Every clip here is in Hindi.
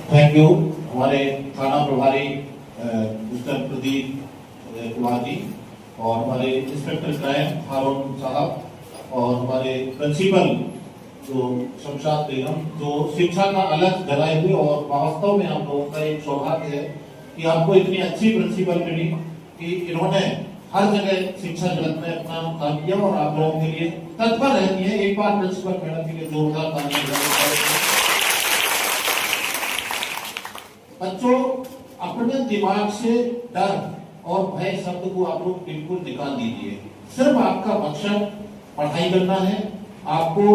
थैंक यू हमारे थाना प्रभारी मिस्टर प्रदीप कुमार जी और हमारे इंस्पेक्टर क्राइम हारून साहब और हमारे प्रिंसिपल जो शमशाद बेगम जो शिक्षा का अलग जलाए हुए और वास्तव में हम लोगों का एक सौभाग्य है कि आपको इतनी अच्छी प्रिंसिपल मिली कि इन्होंने हर जगह शिक्षा जगत में अपना काम किया और आप लोगों के लिए तत्पर रहती है। एक बार प्रिंसिपल मैडम के लिए जोरदार तालियां। बच्चों अपने दिमाग से डर और भय शब्द को आप लोग बिल्कुल निकाल दीजिए। सिर्फ आपका मकसद पढ़ाई करना है। आपको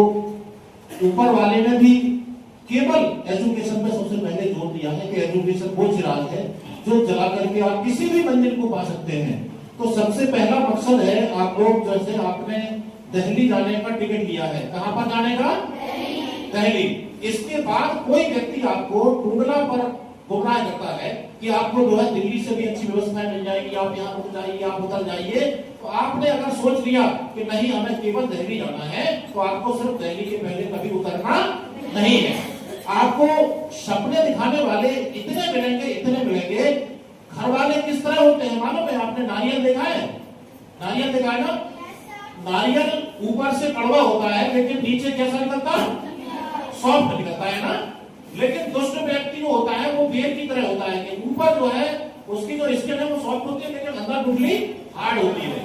ऊपर वाले ने भी केवल एजुकेशन में सबसे पहले जोर दिया है कि एजुकेशन वो चिराग है जो जला करके आप किसी भी मंजिल को पा सकते हैं। तो सबसे पहला मकसद है आप लोग जैसे आपने दिल्ली जाने का टिकट लिया है, कहां पर जाने का? दिल्ली। इसके बाद कोई व्यक्ति आपको टुंगला पर गुमराह करता है कि आपको जो है दिल्ली से भी अच्छी व्यवस्था मिल जाएगी, आप यहाँ रुक जाइए, आप उतर जाइए। तो आपने अगर सोच लिया कि नहीं हमें केवल दिल्ली जाना है तो आपको सिर्फ दिल्ली के पहले कभी उतरना नहीं है। आपको सपने दिखाने वाले इतने मिलेंगे। घर वाले किस तरह होते हैं मालूम है? आपने नारियल देखा है? नारियल देखा है ना? नारियल ऊपर से कड़वा होता है लेकिन नीचे कैसा निकलता? सॉफ्ट निकलता है ना। लेकिन दुष्ट व्यक्ति जो होता है वो बेर की तरह होता है कि ऊपर जो है उसकी जो स्किन है वो सॉफ्ट होती है लेकिन अंदर टुकड़ी हार्ड होती है।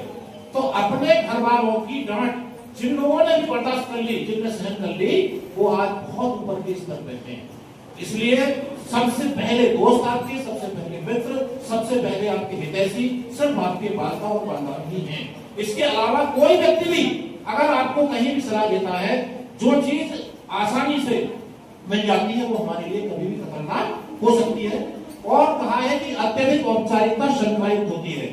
तो अपने घर वालों की डांट जिन लोगों ने भी बर्दाश्त कर ली, जिनने सहन कर ली, वो आज बहुत ऊपर के स्तर पे हैं। इसलिए सबसे पहले दोस्त आपके, सबसे पहले मित्र, सबसे पहले आपके हितैषी सिर्फ आपके वादा और बांधव ही हैं। इसके अलावा कोई व्यक्ति भी अगर आपको कहीं भी सलाह देता है, जो चीज आसानी से मिल जाती है वो हमारे लिए कभी भी खतरनाक हो सकती है। और कहा है कि अत्यधिक औपचारिकता शंकायुक्त होती है।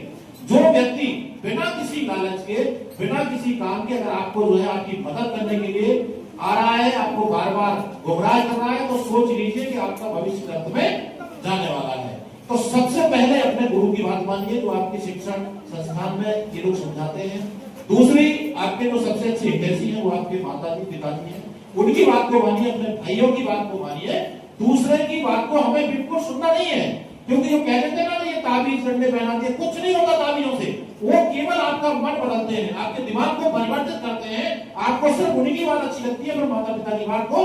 जो व्यक्ति बिना किसी लालच के, बिना किसी काम के अगर आपको जो है आपकी मदद करने के लिए आ रहा है, आपको बार बार गुमराह कर रहा है, तो सोच लीजिए कि आपका भविष्य गर्त में जाने वाला है। तो सबसे पहले अपने गुरु की बात मानिए जो आपके शिक्षण संस्थान में ये लोग समझाते हैं। दूसरी आपके जो सबसे अच्छे हितैषी हैं वो आपके माता जी पिताजी हैं, उनकी बात को मानिए, अपने भाइयों की बात को मानिए। दूसरे की बात को हमें बिल्कुल सुनना नहीं है, क्योंकि जो कह देते ना ये ताबीज डंडे पहना दिए, कुछ नहीं होता ताबीजों से। वो केवल आपका मन बदलते हैं, आपके दिमाग को परिवर्तित करते हैं। आपको सिर्फ उन्हीं की बात अच्छी लगती है पर माता पिता की बात को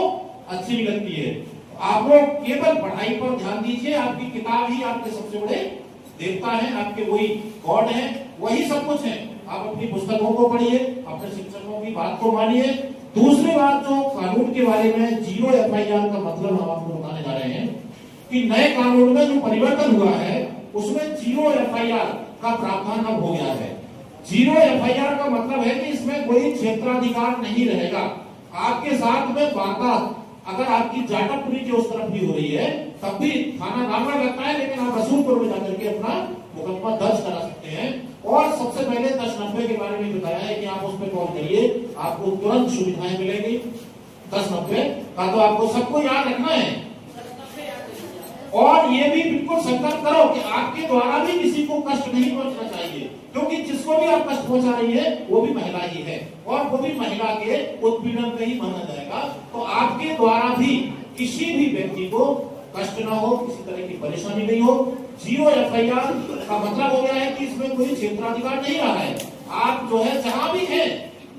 अच्छी नहीं लगती है। आप लोग केवल पढ़ाई पर ध्यान दीजिए। आपकी किताब ही आपके सबसे बड़े देवता है, आपके वही गॉड है, वही सब कुछ है। आप अपनी पुस्तकों को पढ़िए, अपने शिक्षकों की बात को मानिए। दूसरी बात जो कानून के बारे में 0 FIR का मतलब हम आपको बताने जा रहे हैं कि नए कानून में जो परिवर्तन हुआ है उसमें 0 FIR का प्रावधान अब हो गया है। 0 FIR का मतलब है कि इसमें कोई क्षेत्राधिकार नहीं रहेगा। आपके साथ में वारदात अगर आपकी जाटापुरी की उस तरफ भी हो रही है तब भी थाना रामगढ़ लगता है, लेकिन आप रसूलपुर में जाकर के अपना मुकदमा दर्ज करा सकते हैं। और सबसे पहले 1090 के बारे में बताया है कि आप उस पर कॉल करिए, आपको तुरंत सुविधाएं मिलेगी। 1090 का तो आपको सबको याद रखना है। और ये भी बिल्कुल संकल्प करो कि आपके द्वारा भी किसी को कष्ट नहीं पहुंचना चाहिए, क्योंकि जिसको भी आप कष्ट पहुंचा रही है वो भी महिला ही है और वो भी महिला के उत्पीड़न का ही माना जाएगा। तो आपके द्वारा भी किसी भी व्यक्ति को कष्ट ना हो, किसी तरह की परेशानी नहीं हो। 0 FIR का मतलब हो गया है कि इसमें कोई क्षेत्राधिकार नहीं रहा है। आप जो है जहां भी है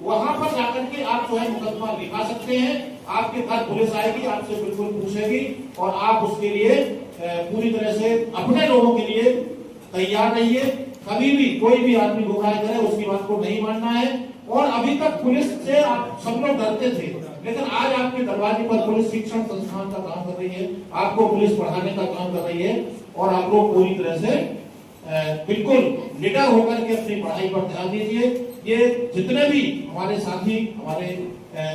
वहां पर जाकर के आप जो है मुकदमा लिखा सकते हैं। आपके घर पुलिस आएगी, आपसे बिल्कुल पूछेगी और आप उसके लिए पूरी तरह से अपने लोगों के लिए तैयार रहिए। कभी भी कोई भी आदमी गुमराह करे उसकी बात को नहीं मानना है। और अभी तक पुलिस से आप सब लोग डरते थे, लेकिन आज आपके दरवाजे पर पुलिस शिक्षण संस्थान का काम कर रही है, आपको पुलिस पढ़ाने का काम कर रही है और आप लोग पूरी तरह से बिल्कुल निडर होकर के अपनी पढ़ाई पर ध्यान दीजिए। ये जितने भी हमारे साथी, हमारे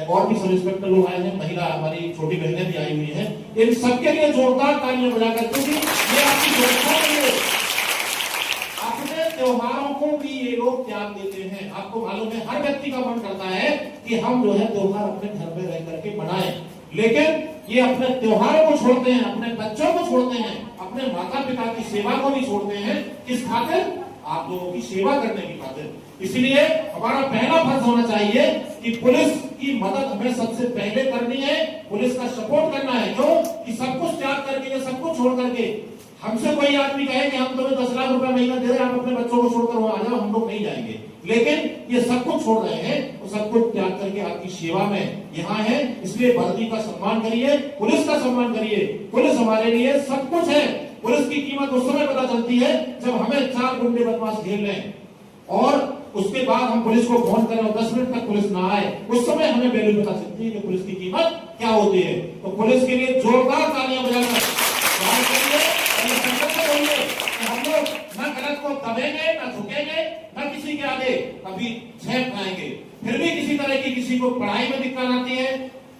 और भी सब इंस्पेक्टर लोग आए हैं, महिला हमारी छोटी बहनें भी आई हुई हैं, इन सबके लिए जोरदार तालियां बजाकर, क्योंकि ये आपकी सुरक्षा के लिए अपने त्योहारों को भी ये लोग त्याग देते हैं। आपको मालूम है हर व्यक्ति का मन करता है कि हम जो है त्योहार अपने घर में रह करके मनाएं, लेकिन ये अपने त्योहारों को छोड़ते हैं, अपने बच्चों को छोड़ते हैं, अपने माता पिता की सेवा को भी छोड़ते हैं। किस खातिर? आप लोगों की सेवा करने की खातिर। इसलिए हमारा पहला फर्ज होना चाहिए कि पुलिस की मदद हमें सबसे पहले करनी है, पुलिस का सपोर्ट करना है। क्यों कि सब कुछ त्याग करके या सब कुछ छोड़ करके हमसे कोई आदमी कहे कि हम तुम्हें 10 लाख रुपए महीना दे रहे हैं, आप अपने बच्चों को छोड़कर वहां आ जाओ, हम लोग नहीं जाएंगे। लेकिन ये सब कुछ छोड़ रहे हैं, तो सब कुछ त्याग करके आपकी सेवा में यहाँ है। इसलिए वर्दी का सम्मान करिए, पुलिस का सम्मान करिए। पुलिस हमारे लिए सब कुछ है। पुलिस की कीमत उस समय पता चलती है जब हमें 4 गुंडे बदमाश घेर लें और उसके बाद हम पुलिस को फोन करें और 10 मिनट तक पुलिस ना आए, उस समय हमें वैल्यू पता चलती है कि पुलिस की कीमत क्या होती है। तो पुलिस के लिए जोरदार तालियां बजाकर हम लोग न गलत को दबेंगे, न झुकेंगे, न किसी के आगे कभी झेप खाएंगे। फिर भी किसी तरह की किसी को पढ़ाई में दिक्कत आती है,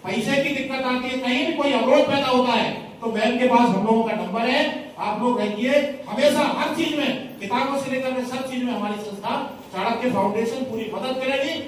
पैसे की दिक्कत आती है, कहीं भी कोई अवरोध पैदा होता है, तो मैम के पास हम लोगों का नंबर है। आप लोग रखिए, हमेशा हर चीज में, किताबों से लेकर सब चीज में हमारी संस्था चाणक्य फाउंडेशन पूरी मदद करेगी।